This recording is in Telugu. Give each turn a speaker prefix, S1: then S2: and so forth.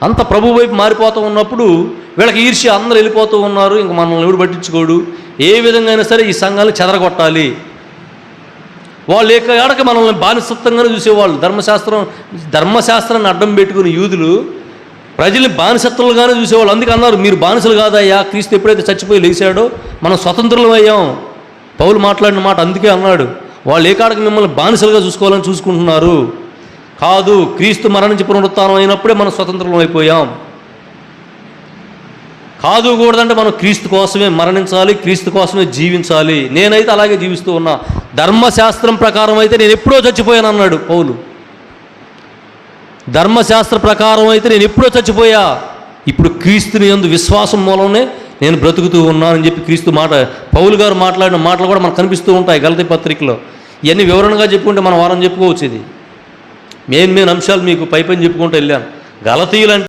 S1: అంత ప్రభు వైపు మారిపోతూ ఉన్నప్పుడు వీళ్ళకి ఈర్ష్య, అందరూ వెళ్ళిపోతూ ఉన్నారు, ఇంక మనల్ని ఎవడు పట్టించుకోడు, ఏ విధంగా అయినా సరే ఈ సంఘాలను చెదరగొట్టాలి. వాళ్ళు ఏడక మనల్ని బానిసత్వంగానే చూసేవాళ్ళు. ధర్మశాస్త్రాన్ని అడ్డం పెట్టుకుని యూదులు ప్రజల్ని బానిసత్తులుగానే చూసేవాళ్ళు. అందుకే అన్నారు, మీరు బానిసలు కాదయ్యా, క్రీస్తు ఎప్పుడైతే చచ్చిపోయి లేచాడో మనం స్వతంత్రులం అయ్యాం. పౌలు మాట్లాడిన మాట అందుకే అన్నాడు, వాళ్ళు ఏకాడకి మిమ్మల్ని బానిసలుగా చూసుకోవాలని చూసుకుంటున్నారు. కాదు, క్రీస్తు మరణించి పునరుత్థానం అయినప్పుడే మనం స్వతంత్రం అయిపోయాం. కాదు కూడదంటే మనం క్రీస్తు కోసమే మరణించాలి, క్రీస్తు కోసమే జీవించాలి. నేనైతే అలాగే జీవిస్తూ ఉన్నా. ధర్మశాస్త్రం ప్రకారం అయితే నేను ఎప్పుడో చచ్చిపోయాను అన్నాడు పౌలు. ధర్మశాస్త్ర ప్రకారం అయితే నేను ఎప్పుడో చచ్చిపోయా, ఇప్పుడు క్రీస్తుని యందు విశ్వాసం మూలంనే నేను బ్రతుకుతూ ఉన్నానని చెప్పి క్రీస్తు మాట, పౌలు గారు మాట్లాడిన మాటలు కూడా మనకు కనిపిస్తూ ఉంటాయి గలతీ పత్రికలో. ఇవన్నీ వివరణగా చెప్పుకుంటే మనం వారం చెప్పుకోవచ్చు. ఇది మెయిన్ అంశాలు మీకు పైపైన చెప్పుకుంటూ వెళ్ళాను. గలతీయులు